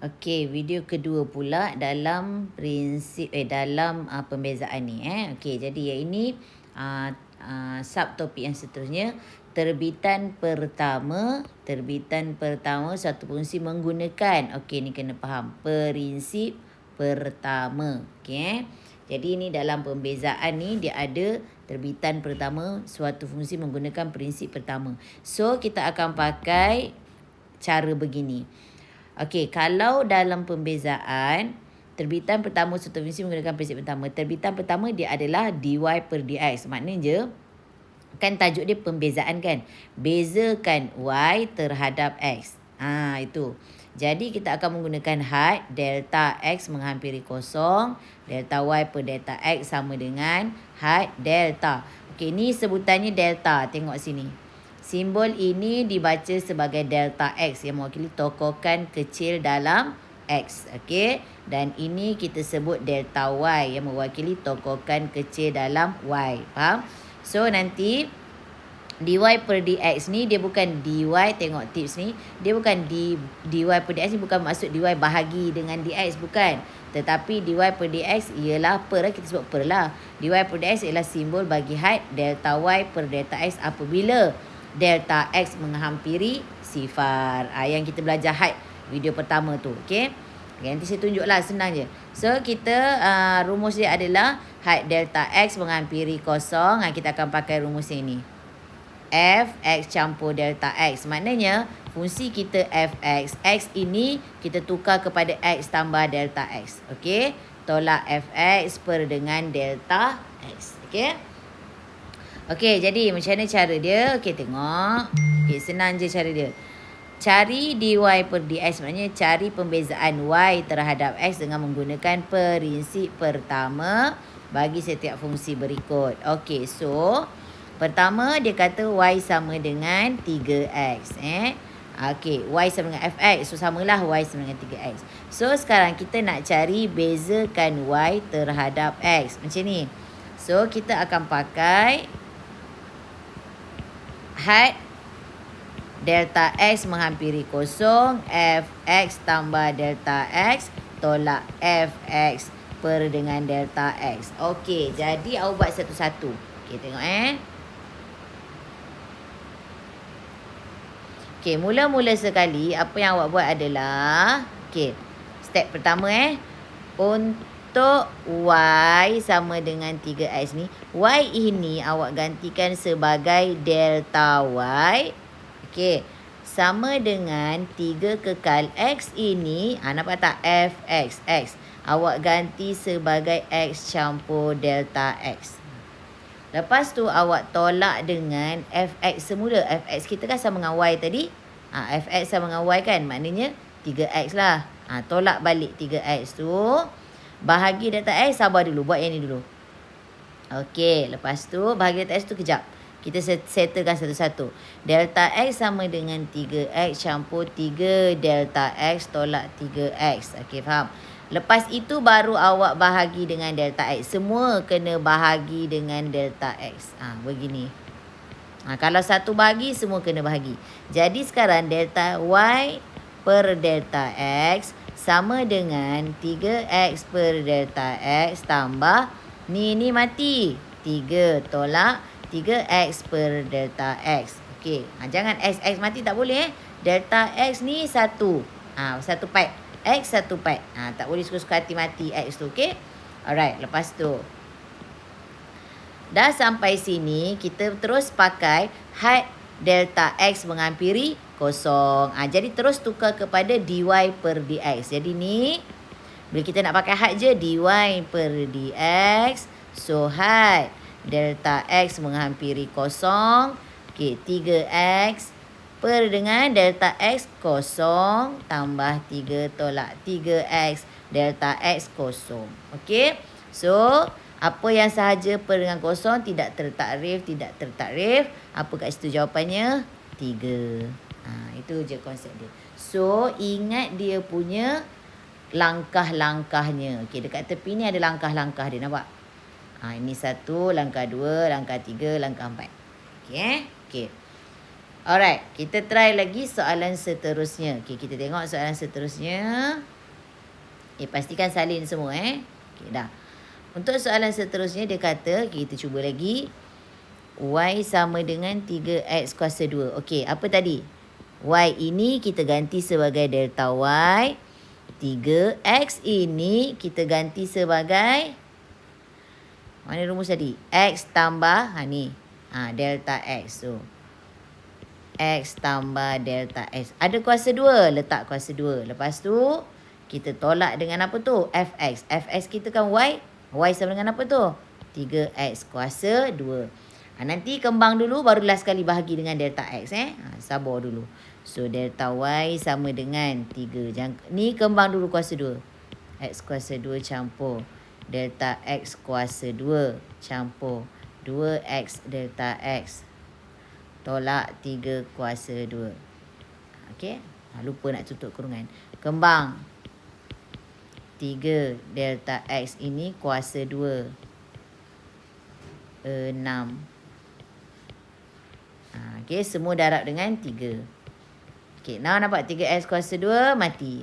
Okey, video kedua pula dalam prinsip pembezaan ni Okey, jadi yang ini subtopik yang seterusnya, terbitan pertama satu fungsi menggunakan. Okey, ni kena faham. Prinsip pertama. Okey. Jadi ini dalam pembezaan ni dia ada terbitan pertama suatu fungsi menggunakan prinsip pertama. So kita akan pakai cara begini. Okey, kalau dalam pembezaan, terbitan pertama suatu fungsi menggunakan prinsip pertama. Terbitan pertama dia adalah dy per dx. Maknanya, kan tajuk dia pembezaan kan. Bezakan y terhadap x. Itu. Jadi kita akan menggunakan had delta x menghampiri kosong. Delta y per delta x sama dengan had delta. Okey, ni sebutannya delta. Tengok sini. Simbol ini dibaca sebagai delta X yang mewakili tokokan kecil dalam X. Okey. Dan ini kita sebut delta Y yang mewakili tokokan kecil dalam Y. Faham? So nanti dy per dx ni dia bukan dy, tengok tips ni. Dia bukan dy per dx ni bukan maksud dy bahagi dengan dx, bukan. Tetapi dy per dx ialah per, kita sebut per lah. Dy per dx ialah simbol bagi had delta y per delta x apabila delta x menghampiri sifar. Yang kita belajar had video pertama tu. Okey. Nanti saya tunjuklah, senang je. So kita rumus dia adalah had delta x menghampiri kosong. Kita akan pakai rumus ini. F x campur delta x. Maknanya fungsi kita fx. X ini kita tukar kepada x tambah delta x. Okey. Tolak fx per dengan delta x. Okey. Okey, jadi macam mana cara dia? Okey, tengok. Okey, senang je cara dia. Cari dy per dx, maknanya cari pembezaan y terhadap x dengan menggunakan prinsip pertama bagi setiap fungsi berikut. Okey, so pertama dia kata y sama dengan 3x. Okey, y sama dengan fx. So samalah y sama dengan 3x. So sekarang kita nak cari bezakan y terhadap x. Macam ni. So kita akan pakai had delta x menghampiri kosong, fx tambah delta x tolak fx per dengan delta x. Okey, jadi awak buat satu-satu. Okey, tengok Okey, mula-mula sekali apa yang awak buat adalah, okey, step pertama untuk y sama dengan 3x ni, y ini awak gantikan sebagai delta y. Okey, sama dengan 3 kekal x ini, nampak tak? Fx, x. Awak ganti sebagai x campur delta x. Lepas tu awak tolak dengan fx semula. Fx kita kan sama dengan y tadi. Fx sama dengan y kan? Maknanya 3x lah. Tolak balik 3x tu. Bahagi delta x, sabar dulu. Buat yang ni dulu. Okey, lepas tu bahagi delta x tu kejap. Kita settlekan satu-satu. Delta x sama dengan 3x campur 3 delta x tolak 3x. Okey, faham? Lepas itu baru awak bahagi dengan delta x. Semua kena bahagi dengan delta x. Begini. Kalau satu bahagi, semua kena bahagi. Jadi sekarang delta y per delta x sama dengan 3x per delta x tambah ni mati. 3 tolak 3x per delta x. Okey. Jangan x mati, tak boleh Delta x ni 1. 1 part. X 1 part. Tak boleh suka-suka hati mati x tu. Okey. Alright. Lepas tu. Dah sampai sini. Kita terus pakai had delta x menghampiri kosong. Jadi terus tukar kepada dy per dx. Jadi ni. Bila kita nak pakai had je. dy per dx. So had delta x menghampiri kosong. Okey, 3x per dengan delta x kosong tambah 3 tolak 3x delta x kosong. Okey. So, apa yang sahaja per dengan kosong tidak tertakrif. Apa kat situ jawapannya? 3. Itu je konsep dia. So, ingat dia punya langkah-langkahnya. Okey, dekat tepi ni ada langkah-langkah dia, nampak? Ini 1, langkah 2, langkah 3, langkah 4. Okey. Okey. Alright, kita try lagi soalan seterusnya. Okay, kita tengok soalan seterusnya. Pastikan salin semua Okay, dah. Untuk soalan seterusnya dia kata, kita cuba lagi. Y sama dengan 3X kuasa 2. Okey, apa tadi? Y ini kita ganti sebagai delta Y. 3X ini kita ganti sebagai, mana rumus tadi? X tambah, ni. Delta X. So, X tambah delta X. Ada kuasa 2, letak kuasa 2. Lepas tu, kita tolak dengan apa tu? Fx. Fx kita kan Y. Y sama dengan apa tu? 3X kuasa 2. Nanti kembang dulu, barulah sekali bahagi dengan delta X. Sabar dulu. So, delta Y sama dengan 3. Ni kembang dulu kuasa 2. X kuasa 2 campur delta X kuasa 2 campur 2X delta X. Tolak 3 kuasa 2. Okey. Lupa nak tutup kurungan. Kembang 3 delta X ini kuasa 2. 6. Okey, semua darab dengan 3. Okey, now nampak 3X kuasa 2 mati.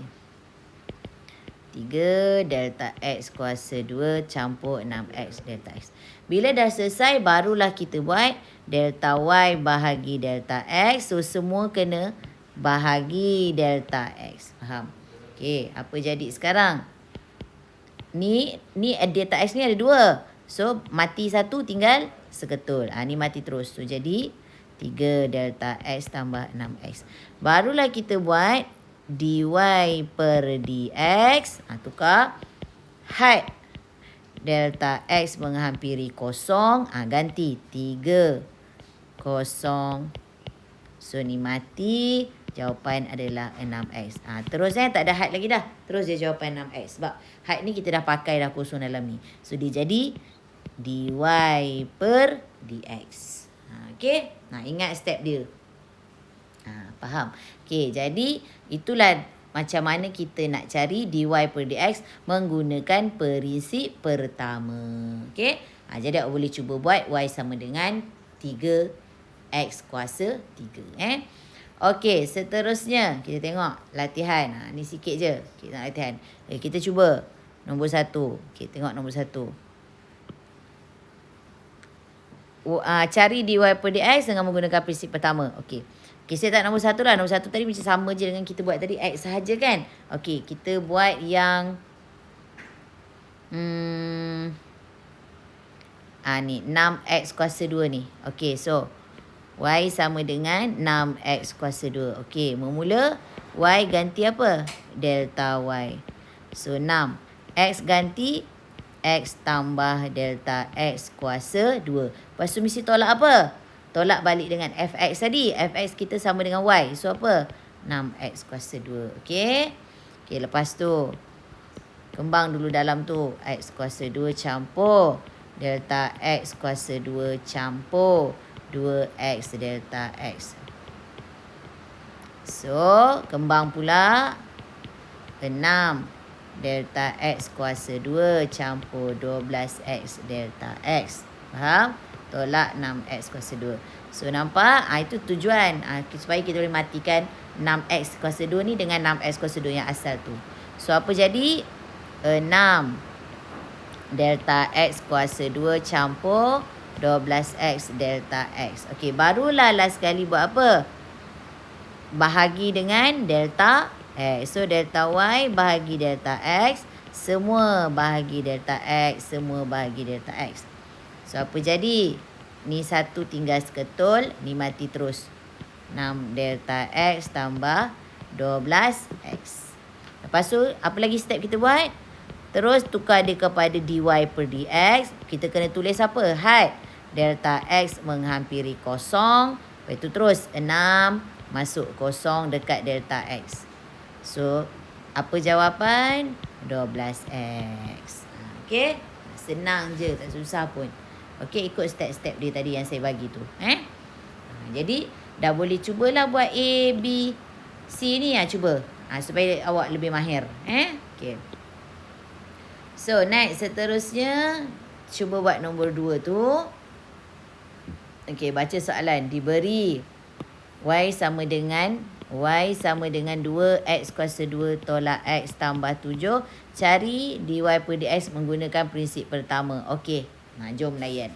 3 delta X kuasa 2 campur 6X delta X. Bila dah selesai, barulah kita buat delta Y bahagi delta X. So, semua kena bahagi delta X. Faham? Okey, apa jadi sekarang? Ni delta X ni ada 2. So, mati satu, tinggal seketul. Ni mati terus. So, jadi 3 delta X tambah 6X. Barulah kita buat dy per dx. Tukar. Had delta X menghampiri kosong. Ganti 3, 0. So, ni mati. Jawapan adalah 6X. Terus tak ada had lagi dah. Terus je jawapan 6X. Sebab had ni kita dah pakai dah kosong dalam ni. So, dia jadi dy per dx. Okay. Ingat step dia. Faham? Okay, jadi itulah macam mana kita nak cari dy per dx menggunakan prinsip pertama. Okay. Jadi awak boleh cuba buat y sama dengan 3x kuasa 3. Okey, seterusnya kita tengok latihan. Ni sikit je. Kita nak latihan. Kita cuba nombor 1. Okey, tengok nombor 1. Cari dy per dx dengan menggunakan prinsip pertama. Okey. Okey, saya tak nombor 1 lah. Nombor 1 tadi macam sama je dengan kita buat tadi. X sahaja kan? Okey, kita buat yang ni 6x kuasa 2 ni. Okey, so y sama dengan 6x kuasa 2. Okey, memula y ganti apa? Delta y. So, 6. X ganti x tambah delta x kuasa 2. Lepas tu mesti tolak apa? Tolak balik dengan fx tadi. Fx kita sama dengan y. So, apa? 6x kuasa 2. Okey. Okey, lepas tu kembang dulu dalam tu. X kuasa 2 campur delta x kuasa 2 campur 2x delta x. So, kembang pula 6 delta x kuasa 2 campur 12x delta x. Faham? Tolak 6x kuasa 2. So, nampak? Itu tujuan. Supaya kita boleh matikan 6x kuasa 2 ni dengan 6x kuasa 2 yang asal tu. So, apa jadi? 6 delta x kuasa 2 campur 12x delta x. Okey, barulah last sekali buat apa? Bahagi dengan delta x. So, delta y bahagi delta x. Semua bahagi delta x. Semua bahagi delta x. So, apa jadi? Ni 1 tinggal seketul. Ni mati terus. 6 delta x tambah 12x. Lepas tu, apa lagi step kita buat? Terus tukar dia kepada dy per dx. Kita kena tulis apa? Had delta x menghampiri kosong. Lepas tu terus 6 masuk kosong dekat delta x. So, apa jawapan? 12x. Okey? Senang je. Tak susah pun. Okey, ikut step-step dia tadi yang saya bagi tu. Jadi, dah boleh cubalah buat A, B, C ni. Cuba. Supaya awak lebih mahir. Okey. So, next seterusnya. Cuba buat nombor 2 tu. Okey, baca soalan. Diberi Y sama dengan 2 X kuasa 2 tolak X tambah 7. Cari dy per dx menggunakan prinsip pertama. Okey. Jom layan.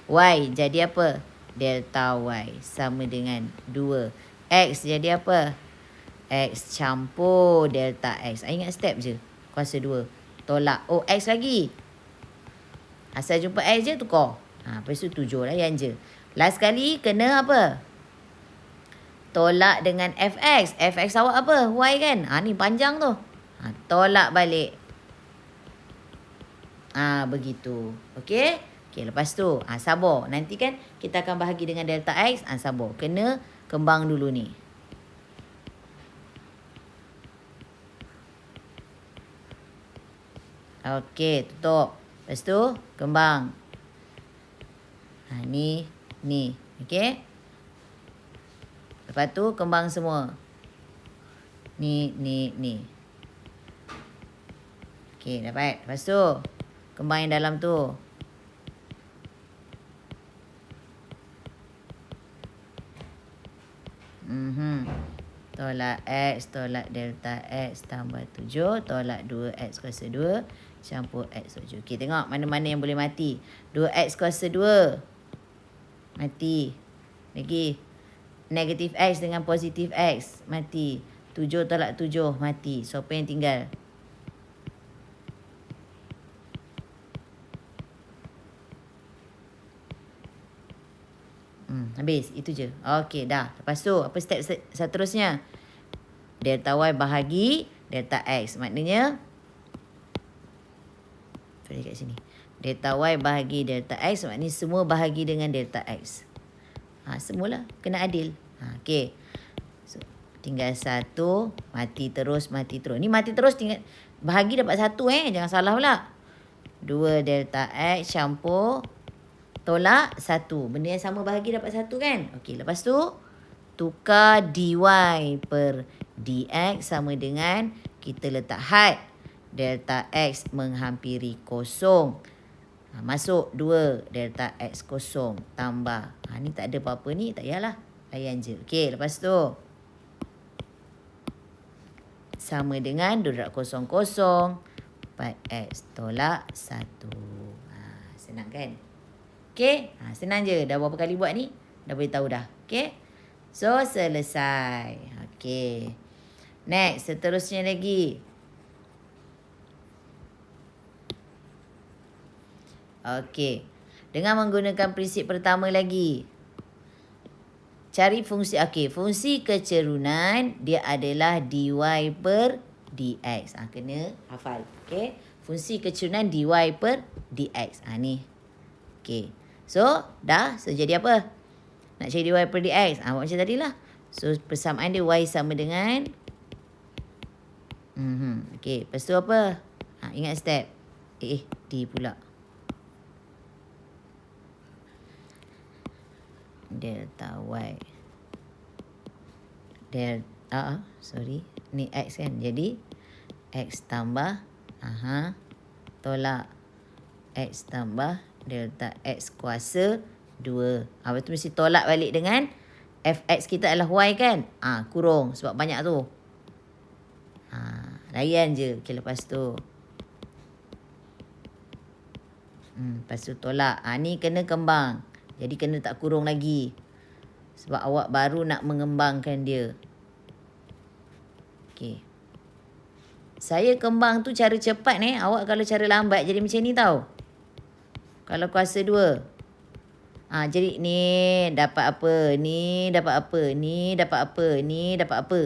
Y jadi apa? Delta Y sama dengan 2. X jadi apa? X campur delta X. Ingat step je. Kuasa 2. Tolak. Oh, X lagi. Asal jumpa X je tukar. Lepas tu 7 layan je. Last kali kena apa? Tolak dengan fx. Fx awak apa? Y kan? Ni panjang tu. Tolak balik. Begitu. Okey? Okey, lepas tu. Sabar. Nanti kan kita akan bahagi dengan delta x. Sabar. Kena kembang dulu ni. Okey, tutup. Lepas tu, kembang. Ni. Okey? Lepas tu, kembang semua. Ni. Okey, dapat. Lepas tu, kembang yang dalam tu. Tolak X, tolak delta X tambah 7. Tolak 2X kuasa 2. Campur X 7. Okey, tengok mana-mana yang boleh mati. 2X kuasa 2. Mati. Lagi. Negatif X dengan positif X. Mati. 7 tolak 7. Mati. So, apa yang tinggal? Habis. Itu je. Okey, dah. Lepas tu, apa step seterusnya? Delta Y bahagi delta X. Maknanya, boleh kat sini. Delta Y bahagi delta X. Maknanya semua bahagi dengan delta X. Semualah. Kena adil. Okey. So, tinggal 1. Mati terus. Ni mati terus. Tinggal bahagi dapat 1 Jangan salah pula. 2 delta X campur. Tolak 1. Benda yang sama bahagi dapat 1 kan? Okey. Lepas tu, tukar dy per dx sama dengan kita letak had. Delta x menghampiri kosong. Masuk 2 delta x kosong. Tambah. Ni tak ada apa-apa ni. Tak payahlah. Layan je. Okey. Lepas tu. Sama dengan 2 kosong kosong. 4x tolak 1. Senang kan? Okey. Senang je. Dah berapa kali buat ni? Dah boleh tahu dah. Okey. So, selesai. Okey. Next. Seterusnya lagi. Okey. Dengan menggunakan prinsip pertama lagi. Cari fungsi. Okey. Fungsi kecerunan dia adalah dy per dx. Kena hafal. Okey. Fungsi kecerunan dy per dx. Ni. Okey. So, dah. So, jadi apa? Nak cari dy per dx. Buat macam tadi lah. So, persamaan dia y sama dengan. Okey. Lepas tu apa? Ingat step. D pula. Delta y. Sorry. Ni x kan. Jadi, x tambah. Tolak. X tambah delta x kuasa 2. Lepas tu mesti tolak balik dengan fx kita adalah y kan. Kurung sebab banyak tu. Layan je. Okay, lepas tu. Lepas tu tolak. Ni kena kembang. Jadi kena tak kurung lagi. Sebab awak baru nak mengembangkan dia. Okay. Saya kembang tu cara cepat ni. Awak kalau cara lambat jadi macam ni tau. Kalau kuasa 2. Jadi ni dapat apa? Ni dapat apa? Ni dapat apa? Ni dapat apa?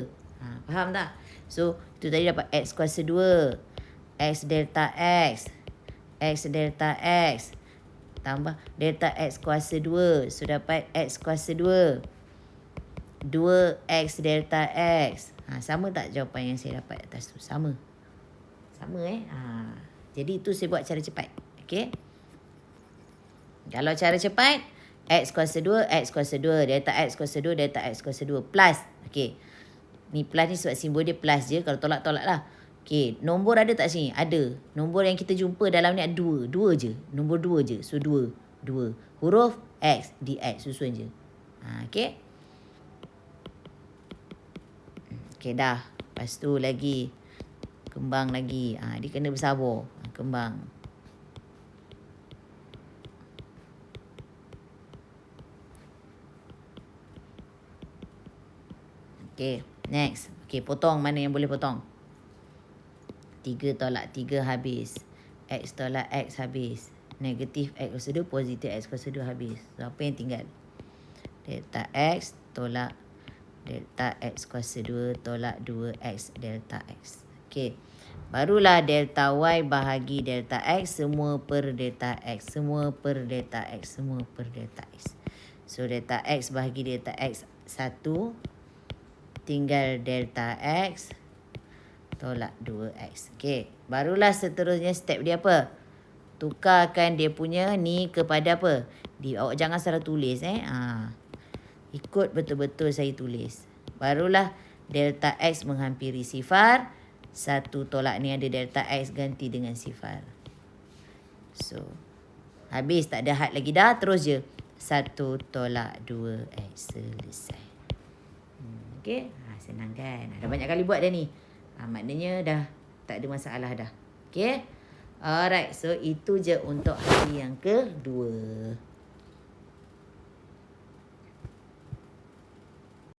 Faham tak? So, itu tadi dapat x kuasa 2. X delta x. X delta x. Tambah delta x kuasa 2. So, dapat x kuasa 2. 2x delta x. Sama tak jawapan yang saya dapat atas tu? Sama. Sama Jadi, itu saya buat cara cepat. Okay? Kalau cara cepat, x kuasa 2, x kuasa 2, delta x kuasa 2, delta x kuasa 2, plus. Okey. Ni plus ni sebab simbol dia plus je. Kalau tolak lah. Okey. Nombor ada tak sini? Ada. Nombor yang kita jumpa dalam ni ada 2. 2 je. Nombor 2 je. So, 2. Huruf x, dx. Susun je. Okey. Okay dah. Lepas tu lagi. Kembang lagi. Dia kena bersabar. Kembang. Okay. Next. Okay, potong. Mana yang boleh potong? 3 tolak 3 habis. X tolak X habis. Negatif X kuasa 2, positif X kuasa 2 habis. So, apa yang tinggal? Delta X tolak delta X kuasa 2 tolak 2X delta X. Okay. Barulah delta Y bahagi delta X. Semua per delta X. Semua per delta X. Semua per delta X. So, delta X bahagi delta X 1. Tinggal delta X tolak 2X. Okay. Barulah seterusnya step dia apa? Tukarkan dia punya ni kepada apa? Awak jangan salah tulis. Ikut betul-betul saya tulis. Barulah delta X menghampiri sifar. 1 tolak ni ada delta X ganti dengan sifar. So, habis tak ada had lagi dah. Terus je. 1 tolak 2X. Selesai. Okay. Senang kan? Dah banyak kali buat dah ni. Maknanya dah tak ada masalah dah. Okay. Alright. So, itu je untuk hari yang kedua.